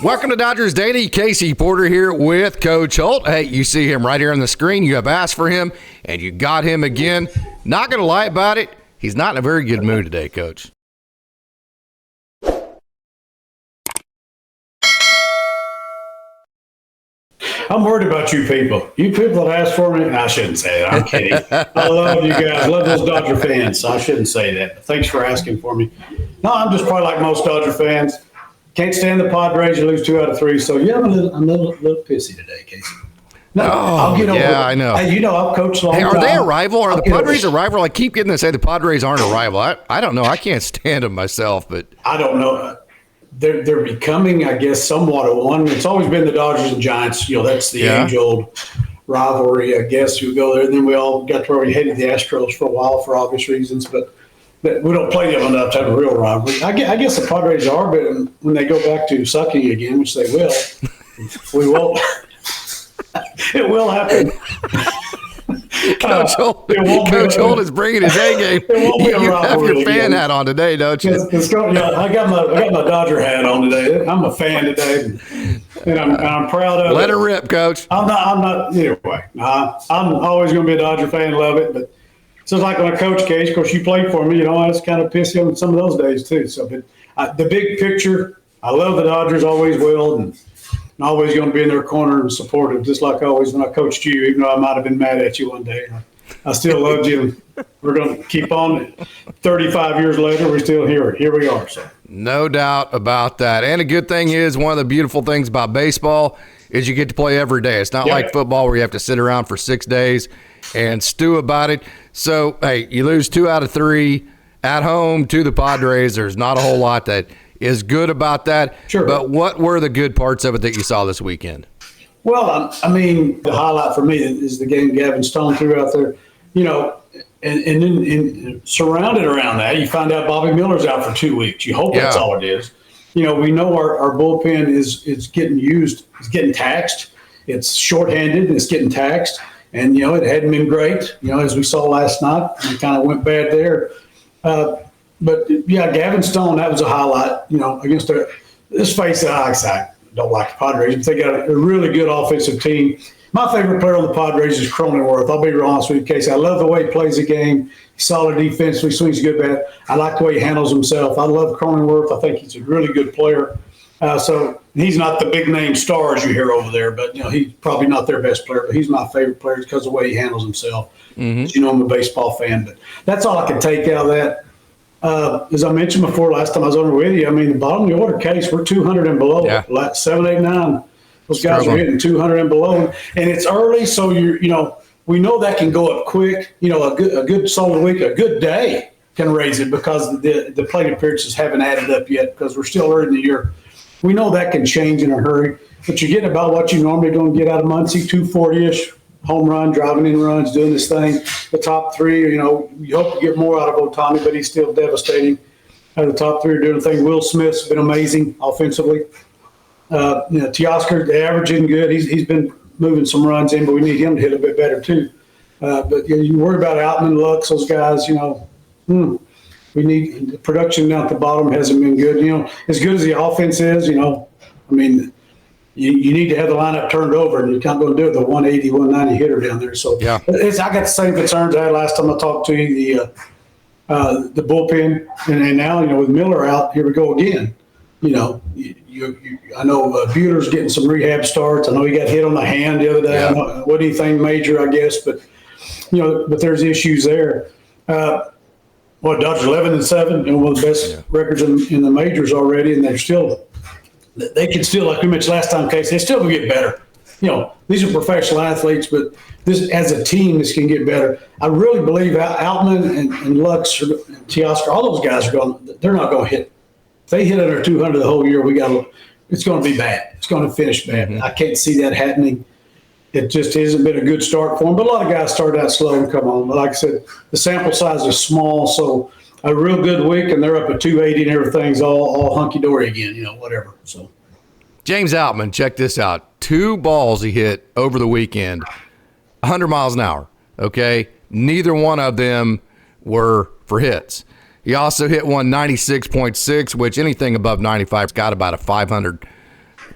Welcome to Dodgers Daily. Casey Porter here with Coach Holt. Hey, you see him right here on the screen. You have asked for him, and you got him again. Not going to lie about it. He's not in a very good mood today, Coach. I'm worried about you people. You people that ask for me, I shouldn't say that. I'm kidding. I love you guys. Love those Dodger fans. So I shouldn't say that. But thanks for asking for me. No, I'm just probably like most Dodger fans. Can't stand the Padres. You lose 2 out of 3. So, yeah, I'm a little pissy today, Casey. No, I'll get over it. I know. Hey, I've coached a long time. Are they a rival? Are the Padres a rival? I keep getting to say the Padres aren't a rival. I don't know. I can't stand them myself, but I don't know. They're becoming, I guess, somewhat of one. It's always been the Dodgers and Giants. That's the age-old rivalry, I guess. You go there, and then we all got to where we hated the Astros for a while for obvious reasons, but we don't play them enough to have a real rivalry. I guess the Padres are, but when they go back to sucking again, which they will, we won't. It will happen. Coach Holt is bringing his A game. You have your fan hat on today, don't you? I got my Dodger hat on today. I'm a fan today, and I'm proud of it. Let it rip, Coach. I'm not either way. I'm always going to be a Dodger fan, love it. But it's just like when I coach Cage, of course, you played for me. I was kind of pissy on some of those days too. So, but the big picture, I love the Dodgers, always will, and I'm always going to be in their corner and supportive, just like always when I coached you, even though I might have been mad at you one day. I still loved you. We're going to keep on. 35 years later, we're still here. Here we are. So. No doubt about that. And a good thing is, one of the beautiful things about baseball is you get to play every day. It's not like football where you have to sit around for 6 days and stew about it. So, hey, you lose 2 out of 3 at home to the Padres. There's not a whole lot that is good about that. Sure. But what were the good parts of it that you saw this weekend? Well, the highlight for me is the game Gavin Stone threw out there, and then surrounded around that, you find out BobbyMiller's out for 2 weeks. You hope that's all it is. We know our bullpen is getting used, it's getting taxed. It's shorthanded, and it's getting taxed. And, it hadn't been great, as we saw last night. It kind of went bad there. But, Gavin Stone, that was a highlight, against let's face it, I don't like the Padres, but they got a really good offensive team. My favorite player on the Padres is Cronenworth. I'll be real honest with you, Casey. I love the way he plays the game. He's solid defensively, swings a good bat. I like the way he handles himself. I love Cronenworth. I think he's a really good player. So he's not the big-name stars you hear over there, but, he's probably not their best player, but he's my favorite player because of the way he handles himself. Mm-hmm. I'm a baseball fan. But that's all I can take out of that. As I mentioned before, last time I was on with you, the bottom of the order case, we're 200 and below. Yeah. 7, 8, 9. Those guys are hitting 200 and below. And it's early, so we know that can go up quick. A good solid week, a good day can raise it because the plate appearances haven't added up yet because we're still early in the year. We know that can change in a hurry, but you're getting about what you normally going to get out of Muncie, 240-ish, home run, driving in runs, doing this thing. The top 3, you hope to get more out of Ohtani, but he's still devastating. The top 3 are doing the thing. Will Smith's been amazing offensively. Teoscar, the average isn't good. He's been moving some runs in, but we need him to hit a bit better too. But you worry about Alman, Lux, those guys. We need the production down at the bottom hasn't been good. As good as the offense is, you need to have the lineup turned over, and you're not going to do it. The 180, 190 hitter down there. So I got the same concerns I had last time I talked to you. The bullpen, and now with Miller out, here we go again. I know Buehler's getting some rehab starts. I know he got hit on the hand the other day. Yeah. What anything major, I guess, but but there's issues there. Dodgers 11-7, one of the best records in the majors already, and they can still, like we mentioned last time, Case, they still can get better. These are professional athletes, but this as a team, this can get better. I really believe Alman and Lux and Teoscar, all those guys they're not going to hit. If they hit under 200 the whole year, it's going to be bad. It's going to finish bad. Mm-hmm. I can't see that happening. It just hasn't been a good start for them. But a lot of guys started out slow and come on. But like I said, the sample size is small, so a real good week, and they're up at 280 and everything's all hunky-dory again, whatever. So, JamesOutman, check this out. 2 balls he hit over the weekend, 100 miles an hour, okay? Neither one of them were for hits. He also hit one 96.6, which anything above 95's got about a 500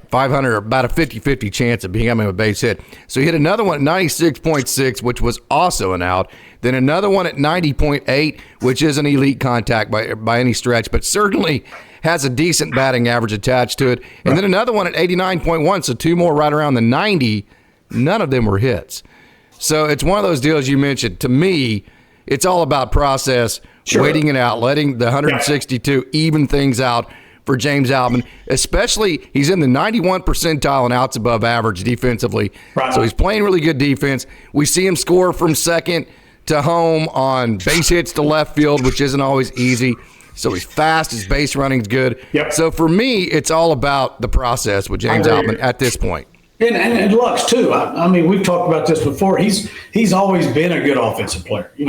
500, about a 50-50 chance of becoming a base hit. So he hit another one at 96.6, which was also an out. Then another one at 90.8, which isn't elite contact by any stretch, but certainly has a decent batting average attached to it. And then another one at 89.1, so two more right around the 90. None of them were hits. So it's one of those deals you mentioned. To me, it's all about process, waiting it out, letting the 162 even things out for JamesOutman, especially he's in the 91 percentile and outs above average defensively. So he's playing really good defense. We see him score from second to home on base hits to left field, which isn't always easy. So he's fast, his base running's good. So for me, it's all about the process with JamesOutman at this point. And Lux too. I mean, we've talked about this before. He's always been a good offensive player. You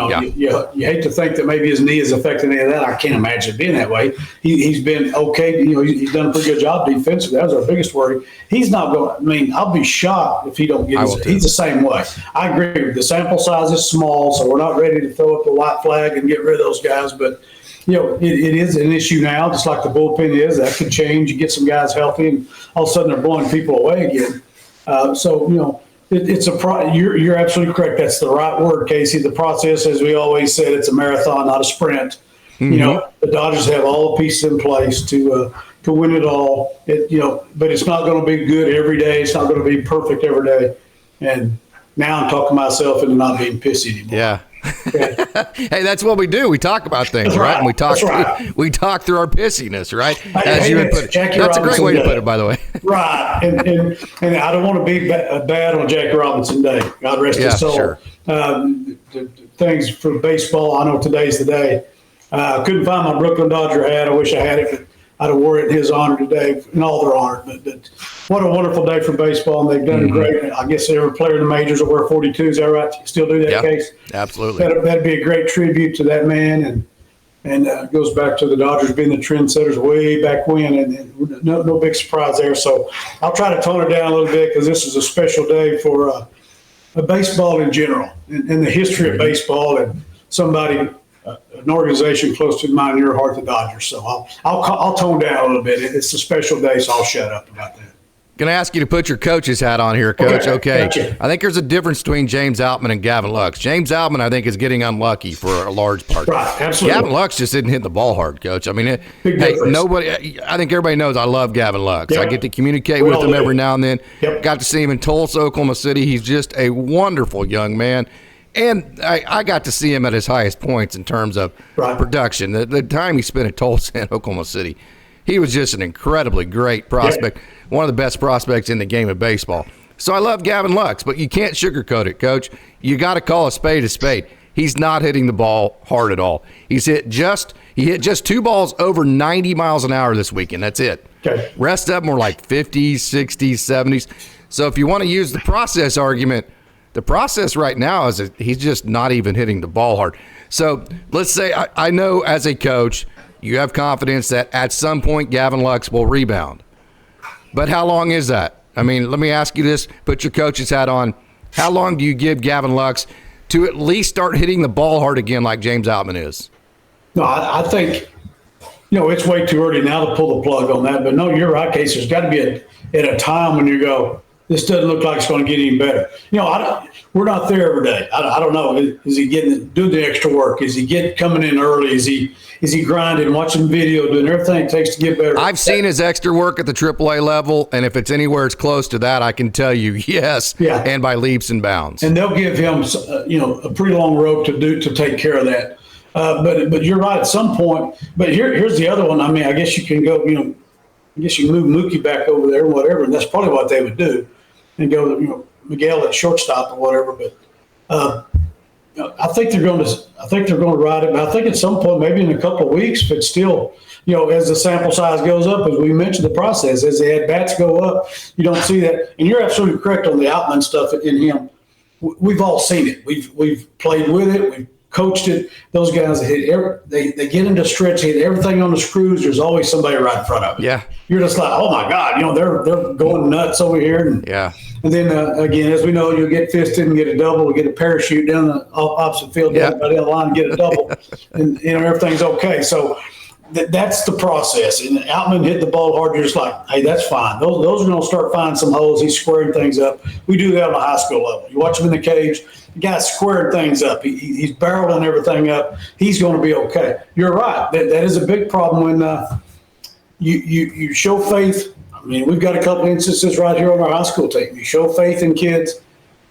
hate to think that maybe his knee is affecting any of that. I can't imagine it being that way. He's been okay. He's done a pretty good job defensively. That was our biggest worry. He's not going. I mean, I'll be shocked if he don't get his. He's the same way. I agree. The sample size is small, so we're not ready to throw up the white flag and get rid of those guys. But it is an issue now, just like the bullpen is. That could change. You get some guys healthy, and all of a sudden they're blowing people away again. It's you're absolutely correct. That's the right word, Casey. The process, as we always said, it's a marathon, not a sprint. The Dodgers have all the pieces in place to win it all. But it's not going to be good every day. It's not going to be perfect every day. And now I'm talking myself into not being pissy anymore. Yeah. Hey, that's what we do. We talk about things, right? And we talk through our pissiness, right? As you would put it. That's a great way to put it, by the way. Right. And I don't want to be bad on Jackie Robinson Day. God rest his soul. Sure. The things for baseball, I know today's the day. I couldn't find my Brooklyn Dodger hat. I wish I had it, but I'd have wore it in his honor today, in all their honor. But what a wonderful day for baseball, and they've done great. I guess every player in the majors will wear 42. Is that right? You still do that, Case? Absolutely. That'd be a great tribute to that man, and it goes back to the Dodgers being the trendsetters way back when, and no big surprise there. So I'll try to tone it down a little bit because this is a special day for baseball in general, and the history of baseball, and somebody. An organization close to mine, your heart, the Dodgers. So I'll tone down a little bit. It's a special day, so I'll shut up about that. Going to ask you to put your coach's hat on here, Coach. Okay. Gotcha. I think there's a difference between JamesOutman and Gavin Lux. JamesOutman, I think, is getting unlucky for a large part. Right, absolutely. Gavin Lux just didn't hit the ball hard, Coach. I mean, I think everybody knows I love Gavin Lux. I get to communicate with him every now and then. Got to see him in Tulsa, Oklahoma City. He's just a wonderful young man. And I got to see him at his highest points in terms of production. The time he spent at Tulsa and Oklahoma City, he was just an incredibly great prospect, one of the best prospects in the game of baseball. So I love Gavin Lux, but you can't sugarcoat it, Coach. You got to call a spade a spade. He's not hitting the ball hard at all. He hit just 2 balls over 90 miles an hour this weekend. That's it. Okay. Rest of them were like 50s, 60s, 70s. So if you want to use the process argument, the process right now is that he's just not even hitting the ball hard. So let's say I know as a coach, you have confidence that at some point Gavin Lux will rebound. But how long is that? I mean, let me ask you this. Put your coach's hat on. How long do you give Gavin Lux to at least start hitting the ball hard again like JamesOutman is? No, I think, it's way too early now to pull the plug on that. But no, you're right, Case. There's got to be at a time when you go, this doesn't look like it's going to get any better. We're not there every day. I don't know. Is he doing the extra work? Is he coming in early? Is he grinding, watching video, doing everything it takes to get better? I've seen his extra work at the AAA level, and if it's anywhere as close to that, I can tell you yes, and by leaps and bounds. And they'll give him, a pretty long rope to take care of that. But you're right at some point. But here's the other one. I mean, I guess you can go. I guess you can move Mookie back over there or whatever, and that's probably what they would do. And go, Miguel at shortstop or whatever. But I think they're going to ride it. But I think at some point, maybe in a couple of weeks, but still, as the sample size goes up, as we mentioned, the process, as the at bats go up, you don't see that. And you're absolutely correct on the Alman stuff in him. We've all seen it. We've played with it. We've coached it. Those guys they get into stretch, hit everything on the screws. There's always somebody right in front of it. Yeah, you're just like, oh my God, they're going nuts over here. And then again, as we know, you'll get fisted and get a double, get a parachute down the opposite field, down by the line, and get a double, and everything's okay. So that's the process. And Alman hit the ball hard. You're just like, hey, that's fine. Those are going to start finding some holes. He's squaring things up. We do that on a high school level. You watch him in the cage, the guy's squaring things up. He's barreling everything up. He's going to be okay. You're right. That is a big problem when you show faith. I mean, we've got a couple instances right here on our high school team. You show faith in kids.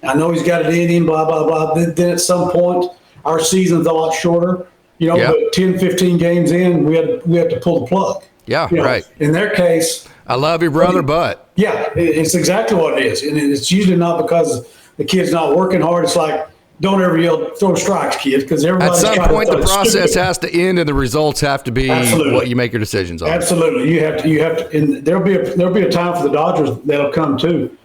I know he's got it in him, blah, blah, blah. Then at some point, our season's a lot shorter. But 10, 15 games in, we have to pull the plug. Yeah, right. In their case, I love your brother, but yeah, it's exactly what it is, and it's usually not because the kid's not working hard. It's like, don't ever yell, throw strikes, kid, because everybody's at some point the process has to end and the results have to be what you make your decisions on. Absolutely, you have to, and there'll be a time for the Dodgers that'll come too.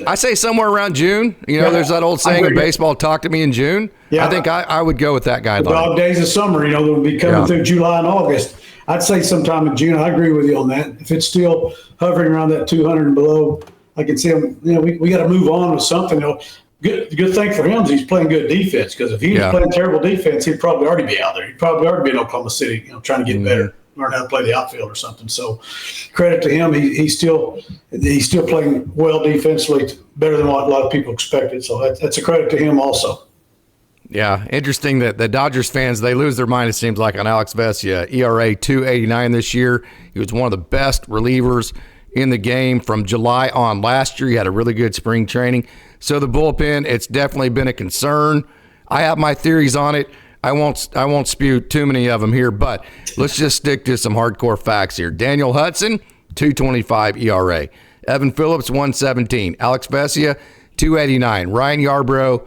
I say somewhere around June. There's that old saying in baseball, talk to me in June. Yeah. I think I would go with that guideline. The dog days of summer, they'll be coming through July and August. I'd say sometime in June. I agree with you on that. If it's still hovering around that 200 and below, I can see him. We got to move on with something. Good thing for him is he's playing good defense, because if he was playing terrible defense, he'd probably already be out there. He'd probably already be in Oklahoma City, trying to get better, learn how to play the outfield or something. So credit to him. He's still playing well defensively, better than what a lot of people expected. So that's a credit to him also. Yeah, interesting that the Dodgers fans, they lose their mind, it seems like, on Alex Vesia. ERA 2.89 this year. He was one of the best relievers in the game from July on last year. He had a really good spring training. So the bullpen, it's definitely been a concern. I have my theories on it. I won't spew too many of them here, but let's just stick to some hardcore facts here. Daniel Hudson, 2.25 ERA. Evan Phillips, 1.17. Alex Vesia, 2.89. Ryan Yarbrough,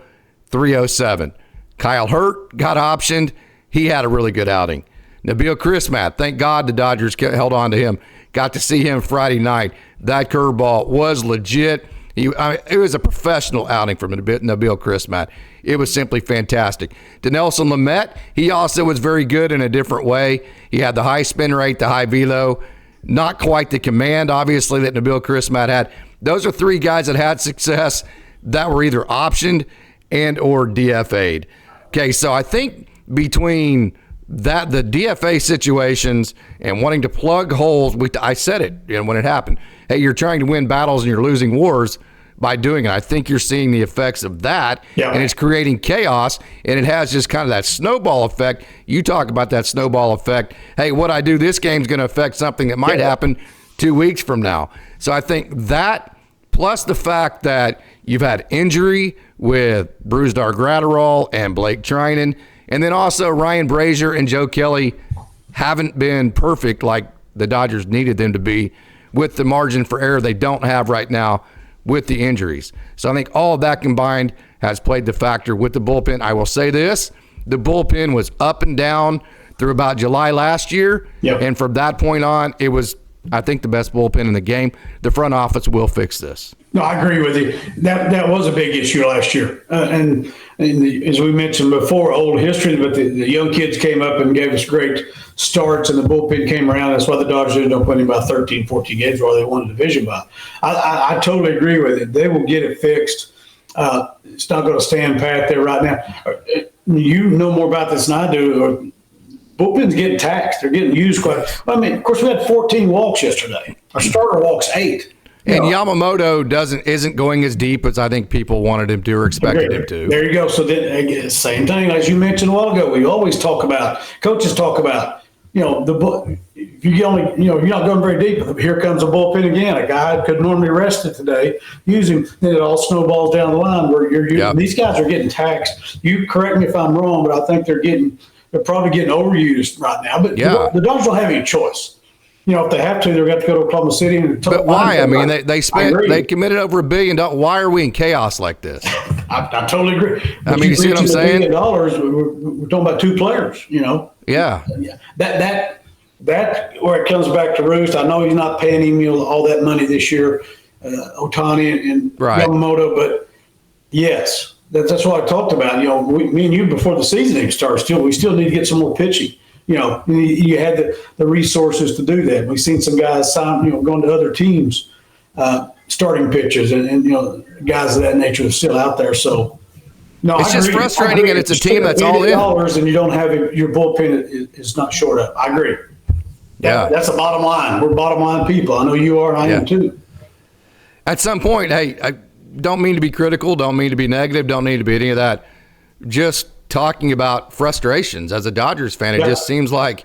3.07. Kyle Hurt got optioned. He had a really good outing. Nabil Crismatt, thank God the Dodgers held on to him. Got to see him Friday night. That curveball was legit. It was a professional outing from Nabil Crismatt. It was simply fantastic. Dinelson Lamet, he also was very good in a different way. He had the high spin rate, the high velo, not quite the command, obviously, that Nabil Crismatt had. Those are three guys that had success that were either optioned and or DFA'd. Okay, so I think between that, the DFA situations and wanting to plug holes, I said it when it happened. Hey, you're trying to win battles and you're losing wars by doing it. I think you're seeing the effects of that, and it's creating chaos, and it has just kind of that snowball effect. You talk about that snowball effect. Hey, what I do this game is going to affect something that might happen 2 weeks from now. So I think that, plus the fact that you've had injury with Brusdar Graterol and Blake Trinan, and then also Ryan Brazier and Joe Kelly haven't been perfect like the Dodgers needed them to be, with the margin for error they don't have right now with the injuries. So I think all of that combined has played the factor with the bullpen. I will say this, the bullpen was up and down through about July last year, and from that point on, it was, I think, the best bullpen in the game. The front office will fix this. No, I agree with you. That was a big issue last year. And as we mentioned before, old history, but the young kids came up and gave us great starts, and the bullpen came around. That's why the Dodgers ended up winning by 13, 14 games, where they won the division by. I totally agree with it. They will get it fixed. It's not going to stand pat there right now. You know more about this than I do. Bullpen's getting taxed. They're getting used quite. I mean, of course, we had 14 walks yesterday. Our starter walks 8. And Yamamoto isn't going as deep as I think people wanted him to or expected him to. There you go. So then, same thing as you mentioned a while ago. We always talk about, coaches talk about, if you're not going very deep, here comes a bullpen again. A guy could normally rest it today. Use him, then it all snowballs down the line where these guys are getting taxed. You correct me if I'm wrong, but I think they're probably getting overused right now. But the Dodgers don't have any choice. If they have to, they're going to go to Oklahoma City. But why? I mean, they committed over $1 billion. Why are we in chaos like this? I totally agree. I mean, you see what I'm saying? $1 billion, we're talking about 2 players. Yeah. That where it comes back to roost. I know he's not paying him all that money this year, Ohtani and Yamamoto, but yes, that's what I talked about. Me and you before the season even started. We still need to get some more pitching. You had the resources to do that. We've seen some guys sign, going to other teams, starting pitchers and guys of that nature are still out there. So, No, it's just frustrating, and it's a team that's all in. And you don't have your bullpen is not short up. I agree. That's the bottom line. We're bottom line people. I know you are. I am too. At some point, hey, I don't mean to be critical, don't mean to be negative, don't need to be any of that. Just talking about frustrations as a Dodgers fan, it just seems like,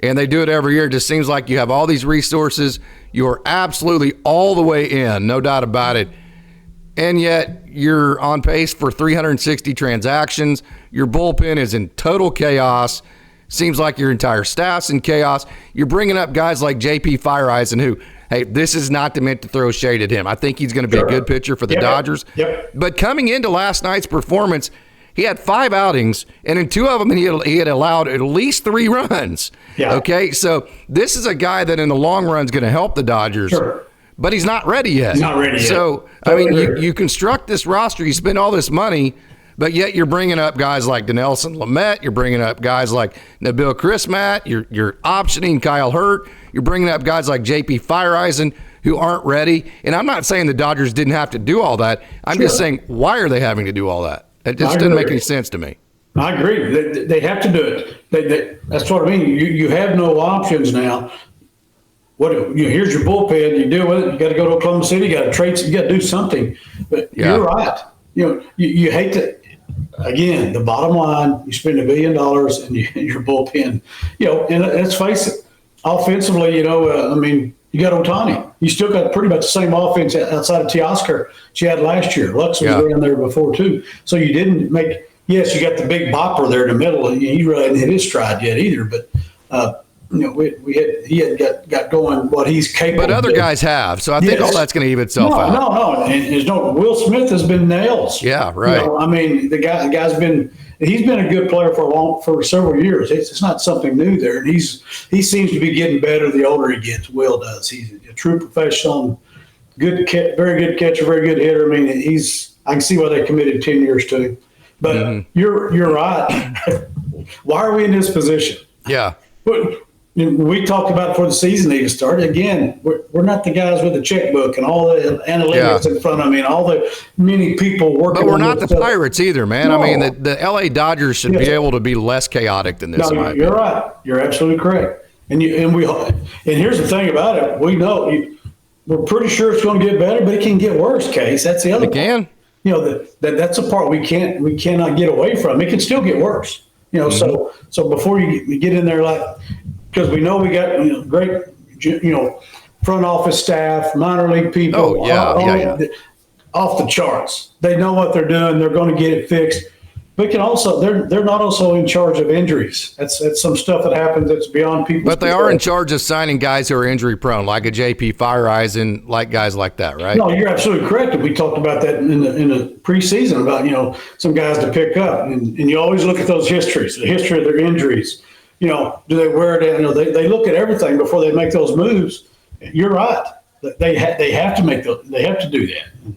and they do it every year, it just seems like you have all these resources. You're absolutely all the way in, no doubt about it. And yet you're on pace for 360 transactions. Your bullpen is in total chaos. Seems like your entire staff's in chaos. You're bringing up guys like JP Fireeisen, who, hey, this is not meant to throw shade at him. I think he's going to be a good pitcher for the Dodgers. But coming into last night's performance, he had 5 outings, and in 2 of them he had allowed at least 3 runs. Okay, so this is a guy that in the long run is going to help the Dodgers. But he's not ready yet. He's not ready yet. So, I mean, you construct this roster, you spend all this money, but yet you're bringing up guys like Dinelson Lamet, you're bringing up guys like Nabil Chrismat, you're optioning Kyle Hurt, you're bringing up guys like JP Fireeisen who aren't ready. And I'm not saying the Dodgers didn't have to do all that. I'm just saying, why are they having to do all that? It just doesn't make any sense to me. I agree. They have to do it. That's what I mean. You have no options now. Here's your bullpen. You deal with it. You got to go to Oklahoma City. You got to trade. You got to do something. But you're right. You hate to. Again, the bottom line. You spend $1 billion and your bullpen. And let's face it. Offensively, I mean, you got Ohtani. You still got pretty much the same offense outside of Teoscar she had last year. Lux was around there before too. So you didn't make. Yes, you got the big bopper there in the middle. He really hadn't hit his stride yet either. But. He had got going what he's capable of. But other guys have, so I think all that's going to even itself out. No. And Will Smith has been nails. Yeah, right. I mean, he's been a good player for several years. It's not something new there. And he seems to be getting better the older he gets. Will does. He's a true professional, very good catcher, very good hitter. I mean, I can see why they committed 10 years to him. But you're right. Why are we in this position? Yeah. But we talked about before the season even started. Again, we're not the guys with the checkbook and all the analytics in front of me and all the many people working. But we're not the Pirates either, man. No. I mean, the LA Dodgers should be able to be less chaotic than this. No, you're right. You're absolutely correct. And here's the thing about it. We know we're pretty sure it's going to get better, but it can get worse. Case that's the other. It can. That's a part we cannot get away from. It can still get worse. So before you get in there, because we know we got great front office staff, minor league people, off the charts. They know what they're doing. They're going to get it fixed. But they're not also in charge of injuries. That's some stuff that happens that's beyond people. But they are in charge of signing guys who are injury prone, like a JP Fireeisen, like guys like that, right? No, you're absolutely correct. We talked about that in the preseason about some guys to pick up, and you always look at those histories, the history of their injuries. Do they wear it down? They look at everything before they make those moves. You're right. They have to make those. They have to do that.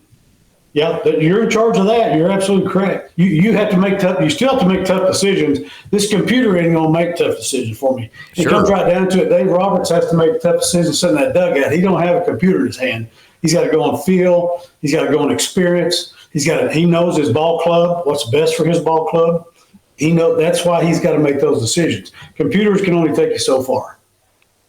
Yeah, you're in charge of that. You're absolutely correct. You have to make tough. You still have to make tough decisions. This computer ain't gonna make tough decisions for me. It comes right down to it. Dave Roberts has to make tough decisions sitting in that dugout. He don't have a computer in his hand. He's got to go on feel. He's got to go on experience. He knows his ball club, what's best for his ball club. That's why he's got to make those decisions. Computers can only take you so far.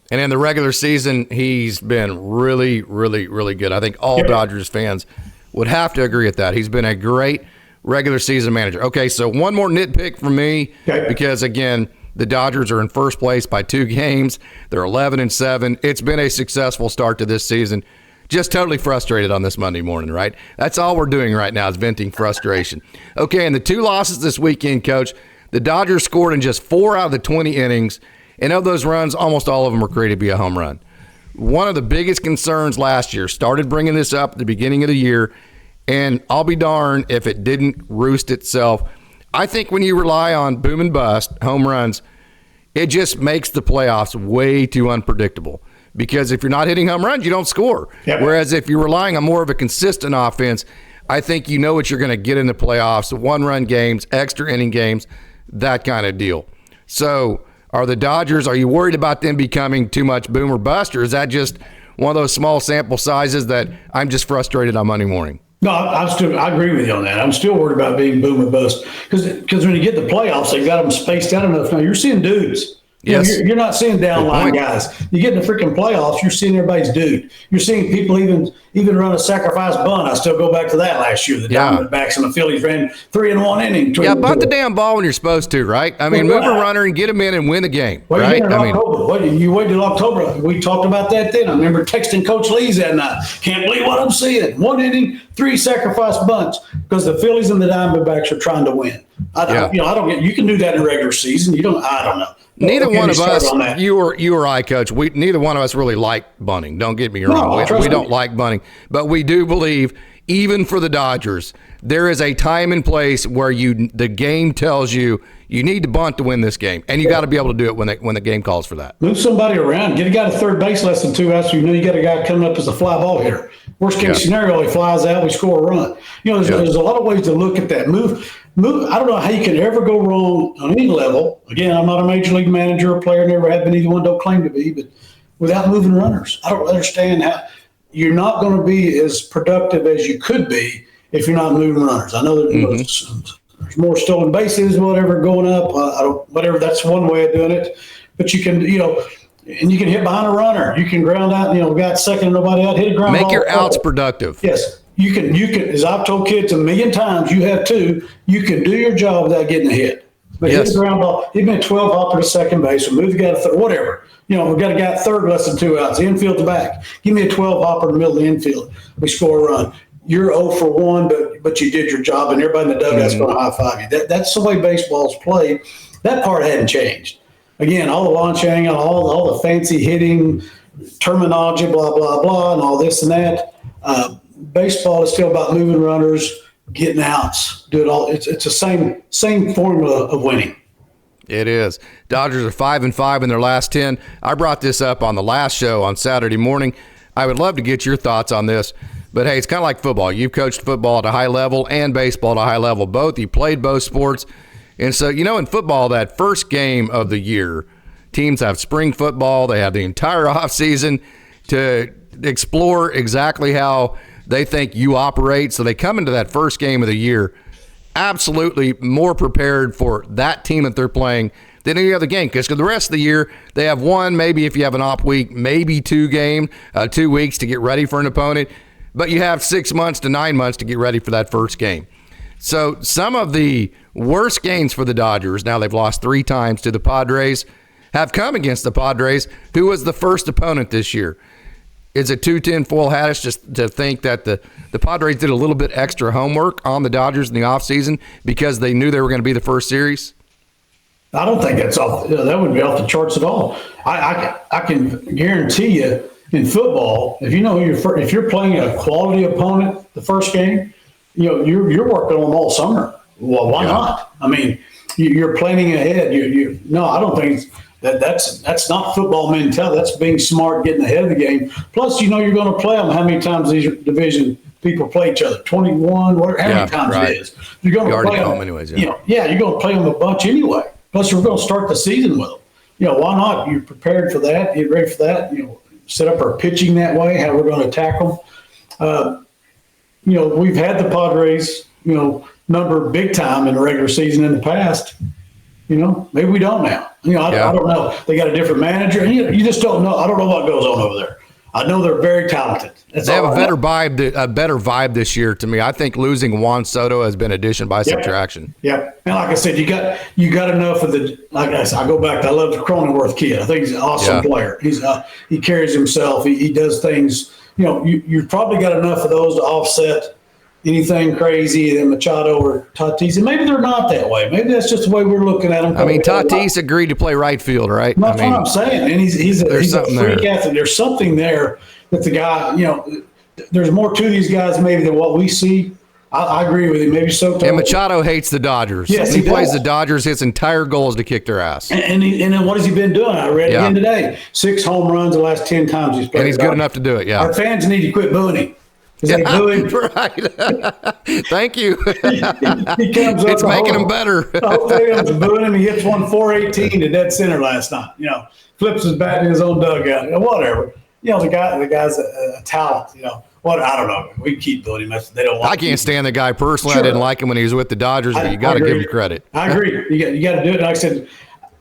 And in the regular season, he's been really, really, really good. I think all Dodgers fans would have to agree with that. He's been a great regular season manager. Okay, so one more nitpick from me because, again, the Dodgers are in first place by 2 games. They're 11-7. It's been a successful start to this season. Just totally frustrated on this Monday morning, right? That's all we're doing right now is venting frustration. Okay, and the 2 losses this weekend, Coach, the Dodgers scored in just 4 out of the 20 innings, and of those runs, almost all of them were created via home run. One of the biggest concerns last year, started bringing this up at the beginning of the year, and I'll be darned if it didn't roost itself. I think when you rely on boom and bust, home runs, it just makes the playoffs way too unpredictable. Because if you're not hitting home runs, you don't score. Whereas if you're relying on more of a consistent offense, I think you know what you're going to get in the playoffs, 1-run games, extra inning games, that kind of deal. So are you worried about them becoming too much boom or bust, or is that just one of those small sample sizes that I'm just frustrated on Monday morning? No, I agree with you on that. I'm still worried about being boom or bust because when you get the playoffs, they got them spaced out enough. Now you're seeing dudes. Yes. You're not seeing downline guys. You get in the freaking playoffs, you're seeing everybody's dude. You're seeing people even run a sacrifice bunt. I still go back to that last year. The Diamondbacks and the Phillies ran 3 in 1 inning. Bunt the damn ball when you're supposed to, right? I mean, move a runner and get him in and win the game, right? You wait till October. We talked about that then. I remember texting Coach Lees that night. Can't believe what I'm seeing. 1 inning, 3 sacrifice bunts because the Phillies and the Diamondbacks are trying to win. I don't get. You can do that in the regular season. I don't know. Neither one of us, you or I, Coach, neither one of us really like bunting. Don't get me wrong. We don't like bunting. But we do believe, even for the Dodgers, there is a time and place where the game tells you need to bunt to win this game. And you got to be able to do it when the game calls for that. Move somebody around. Get a guy to third base less than 2 outs. You got a guy coming up as a fly ball hitter. Worst case scenario, he flies out, we score a run. There's a lot of ways to look at that. Move. I don't know how you can ever go wrong on any level. Again, I'm not a major league manager or player, never have been either one, don't claim to be, but without moving runners. I don't understand how you're not going to be as productive as you could be if you're not moving runners. I know there's more stolen bases, whatever, going up. Whatever. That's one way of doing it. But you can, and you can hit behind a runner. You can ground out, got second and nobody out, hit a ground ball. Make your outs productive. Yes. You can, as I've told kids 1,000,000 times, you have to, you can do your job without getting a hit. But hit a ground ball, hit me a 12 hopper to second base, or move the guy to third, whatever. We've got a guy at third less than 2 outs. The infield's back. Give me a 12 hopper in the middle of the infield. We score a run. You're 0 for 1, but you did your job, and everybody in the dugout's going to high five you. That's the way baseball's played. That part hadn't changed. Again, all the launch angle, all the fancy hitting terminology, blah, blah, blah, and all this and that. Baseball is still about moving runners, getting outs, do it all. It's the same formula of winning. It is. Dodgers are 5-5 in their last 10. I brought this up on the last show on Saturday morning. I would love to get your thoughts on this, but hey, it's kind of like football. You've coached football at a high level and baseball at a high level, both. You played both sports. And so, in football, that first game of the year, teams have spring football. They have the entire offseason to explore exactly how they think you operate. So they come into that first game of the year absolutely more prepared for that team that they're playing than any other game. Because for the rest of the year, they have one, maybe if you have an off week, maybe 2 weeks to get ready for an opponent. But you have 6 months to 9 months to get ready for that first game. So some of the worst games for the Dodgers, now they've lost 3 times to the Padres, have come against the Padres, who was the first opponent this year. Is it too tinfoil hatish just to think that the Padres did a little bit extra homework on the Dodgers in the offseason because they knew they were going to be the first series? I don't think that's off. That wouldn't be off the charts at all. I can guarantee you in football, if if you're playing a quality opponent the first game, you're working on them all summer. Well, why not? I mean, you're planning ahead. No, I don't think that's not football mentality. That's being smart, getting ahead of the game. Plus, you're going to play them. How many times these division people play each other? 21, whatever. How many times it is? You're going to play them anyways. You're going to play them a bunch anyway. Plus, we're going to start the season with them. Why not? You're prepared for that. Get ready for that. Set up our pitching that way. How we're going to attack them. We've had the Padres, number big time in the regular season in the past. Maybe we don't now. I don't know. They got a different manager. You just don't know. I don't know what goes on over there. I know they're very talented. They have a better vibe this year to me. I think losing Juan Soto has been addition by subtraction. Yeah. And like I said, you got enough of the. Like I go back. I love the Cronenworth kid. I think he's an awesome player. He carries himself. He does things. You've probably got enough of those to offset anything crazy than Machado or Tatis. And maybe they're not that way. Maybe that's just the way we're looking at them. I mean, Tatis agreed to play right field, right? That's what I'm saying. And he's a freak athlete. There's something there that the guy, there's more to these guys maybe than what we see. I agree with you. Maybe so. And Machado hates the Dodgers. Yes, he plays the Dodgers. His entire goal is to kick their ass. And then what has he been doing? I read again today. 6 home runs the last 10 times he's played. And he's good enough to do it, Our fans need to quit booing him. Right. Thank you. He comes up it's making him better. The whole stadium's booing him. He hits one 418 to dead center last night. Flips his bat in his own dugout. Whatever. The guy's a talent. What I don't know. We keep doing him. They don't. I can't stand the guy personally. Sure. I didn't like him when he was with the Dodgers, but you got to give him credit. I agree. You got to do it. Like I said,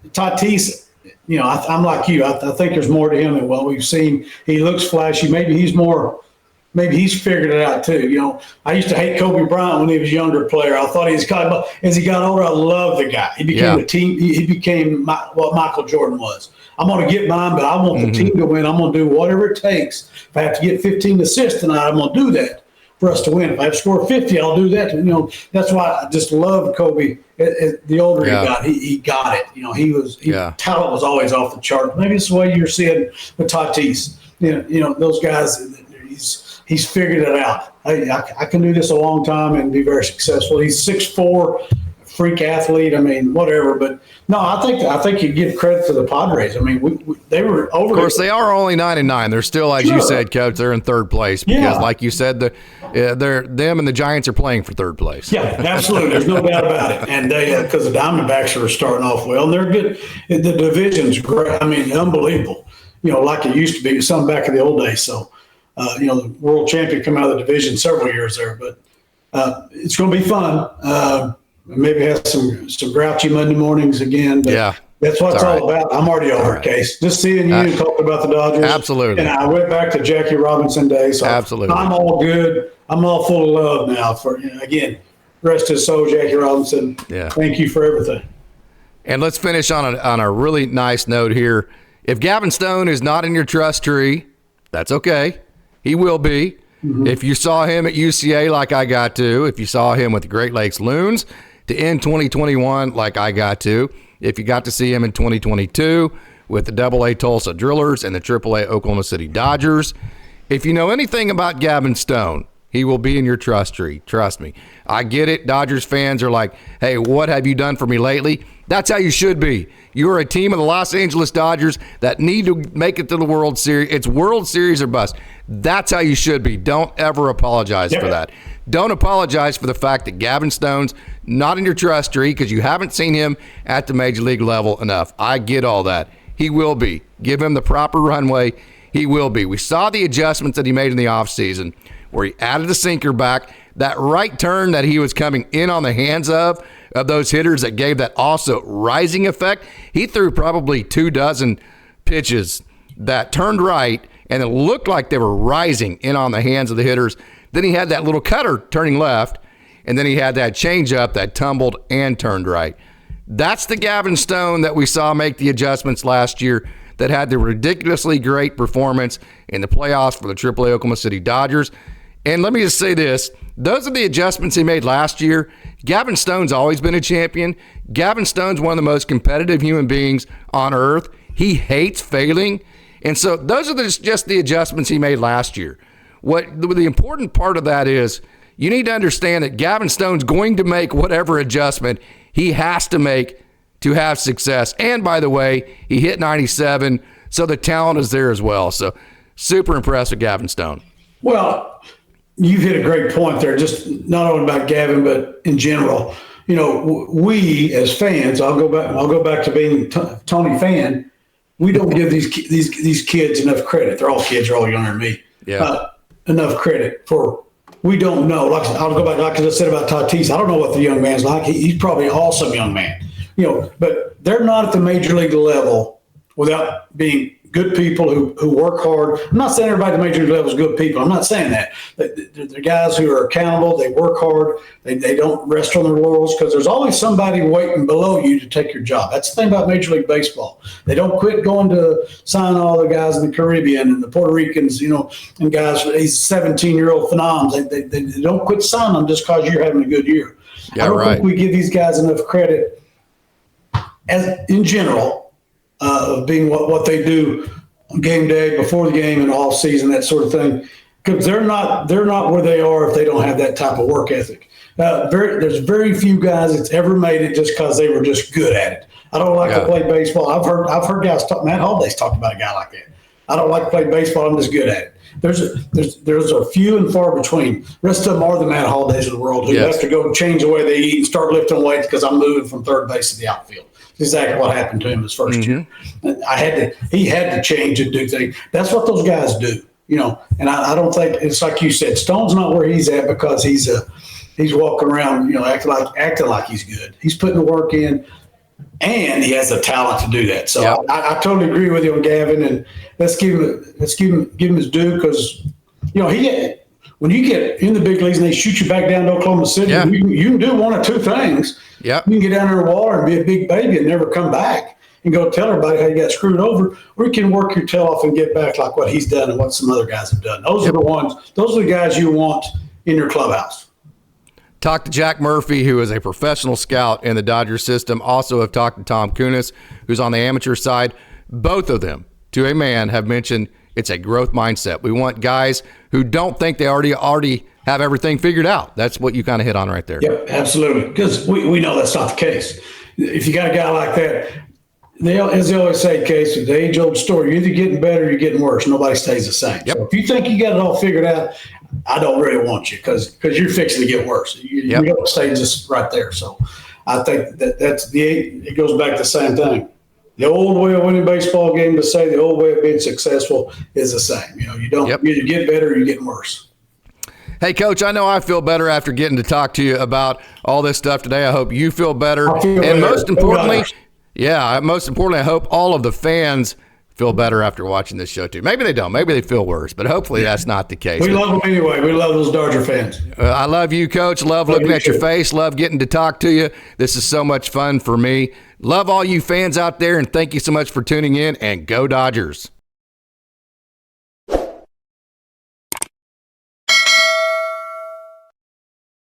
Tatis. I'm like you. I think there's more to him than what we've seen. He looks flashy. Maybe he's figured it out too. I used to hate Kobe Bryant when he was a younger player. I thought as he got older, I loved the guy. He became a team. He became what Michael Jordan was. I'm going to get mine, but I want the team to win. I'm going to do whatever it takes. If I have to get 15 assists tonight, I'm going to do that for us to win. If I have to score 50, I'll do that. That's why I just loved Kobe. The older he got, he got it. Talent was always off the chart. Maybe it's the way you're seeing with Tatis. Those guys. He's figured it out. I can do this a long time and be very successful. He's 6'4", freak athlete. I mean, whatever. But no, I think you give credit to the Padres. I mean, they were over. Of course, they are only 9-9. They're still, as you said, Coach, they're in third place because, like you said, them and the Giants are playing for third place. Yeah, absolutely. There's no doubt about it. And they, because the Diamondbacks are starting off well, and they're good. The division's great. I mean, unbelievable. Like it used to be, some back in the old days. So. The world champion come out of the division several years there, but it's going to be fun. Maybe have some grouchy Monday mornings again, but that's what it's all about. I'm already over it, Case. Just seeing you and talking about the Dodgers. Absolutely. And I went back to Jackie Robinson Day, so absolutely. I'm all good. I'm all full of love now for, again, rest his soul, Jackie Robinson. Yeah. Thank you for everything. And let's finish on a really nice note here. If Gavin Stone is not in your trust tree, that's okay. He will be. Mm-hmm. If you saw him at UCA like I got to, if you saw him with the Great Lakes Loons to end 2021 like I got to, if you got to see him in 2022 with the AA Tulsa Drillers and the AAA Oklahoma City Dodgers, if you know anything about Gavin Stone, he will be in your trust tree. Trust me. I get it. Dodgers fans are like, hey, what have you done for me lately? That's how you should be. You're a team of the Los Angeles Dodgers that need to make it to the World Series. It's World Series or bust. That's how you should be. Don't ever apologize for that. Don't apologize for the fact that Gavin Stone's not in your trust tree because you haven't seen him at the major league level enough. I get all that. He will be. Give him the proper runway. He will be. We saw the adjustments that he made in the offseason where he added the sinker back. That right turn that he was coming in on the hands of those hitters that gave that also rising effect. He threw probably 24 pitches that turned right, and it looked like they were rising in on the hands of the hitters. Then he had that little cutter turning left, and then he had that changeup that tumbled and turned right. That's the Gavin Stone that we saw make the adjustments last year that had the ridiculously great performance in the playoffs for the AAA Oklahoma City Dodgers. And let me just say this. Those are the adjustments he made last year. Gavin Stone's always been a champion. Gavin Stone's one of the most competitive human beings on earth. He hates failing. And so those are just the adjustments he made last year. What the important part of that is you need to understand that Gavin Stone's going to make whatever adjustment he has to make to have success. And by the way, he hit 97, so the talent is there as well. So super impressed with Gavin Stone. Well, you've hit a great point there, just not only about Gavin, but in general. We as fans, I'll go back to being a Tony fan. We don't give these kids enough credit. They're all kids, they're all younger than me. Yeah. Enough credit for, we don't know. I'll go back, like I said about Tatis. I don't know what the young man's like. He's probably an awesome young man. But they're not at the major league level without being good people who work hard. I'm not saying everybody at the major league level is good people. I'm not saying that. They're guys who are accountable. They work hard. They don't rest on their laurels because there's always somebody waiting below you to take your job. That's the thing about Major League Baseball. They don't quit going to sign all the guys in the Caribbean and the Puerto Ricans, and guys, these 17-year-old phenoms. They don't quit signing them just because you're having a good year. Yeah, I don't think we give these guys enough credit as in general. Of being what they do on game day, before the game, and all season, that sort of thing, because they're not where they are if they don't have that type of work ethic. There's very few guys that's ever made it just because they were just good at it. I don't like to play baseball. I've heard guys talk. Matt Holday's talked about a guy like that. I don't like to play baseball. I'm just good at it. There's a few and far between. The rest of them are the Matt Holdays of the world who have to go change the way they eat and start lifting weights because I'm moving from third base to the outfield. Exactly what happened to him his first year. He had to change and do things. That's what those guys do. And I don't think it's like you said. Stone's not where he's at because he's walking around, acting like he's good. He's putting the work in, and he has the talent to do that. So yep. I totally agree with you on Gavin, and let's give him his due because when you get in the big leagues and they shoot you back down to Oklahoma City, you can do one or two things. Yep. You can get down there in the water and be a big baby and never come back and go tell everybody how you got screwed over, or you can work your tail off and get back like what he's done and what some other guys have done. Those are the ones. Those are the guys you want in your clubhouse. Talked to Jack Murphy, who is a professional scout in the Dodgers system. Also have talked to Tom Kunis, who's on the amateur side. Both of them, to a man, have mentioned it's a growth mindset. We want guys who don't think they already have everything figured out. That's what you kind of hit on right there. Yep, absolutely. Because we know that's not the case. If you got a guy like that, as they always say, Case, the age-old story, you're either getting better or you're getting worse. Nobody stays the same. Yep. So if you think you got it all figured out, I don't really want you because you're fixing to get worse. You don't stay just right there. So I think it goes back to the same thing. The old way of winning baseball game to say the old way of being successful is the same. You don't either get better or you're getting worse. Hey, Coach, I know I feel better after getting to talk to you about all this stuff today. I hope you feel better. Most importantly, I hope all of the fans feel better after watching this show, too. Maybe they don't. Maybe they feel worse, but hopefully that's not the case. We love them anyway. We love those Dodger fans. I love you, Coach. Love looking at your face. Love getting to talk to you. This is so much fun for me. Love all you fans out there, and thank you so much for tuning in, and go Dodgers.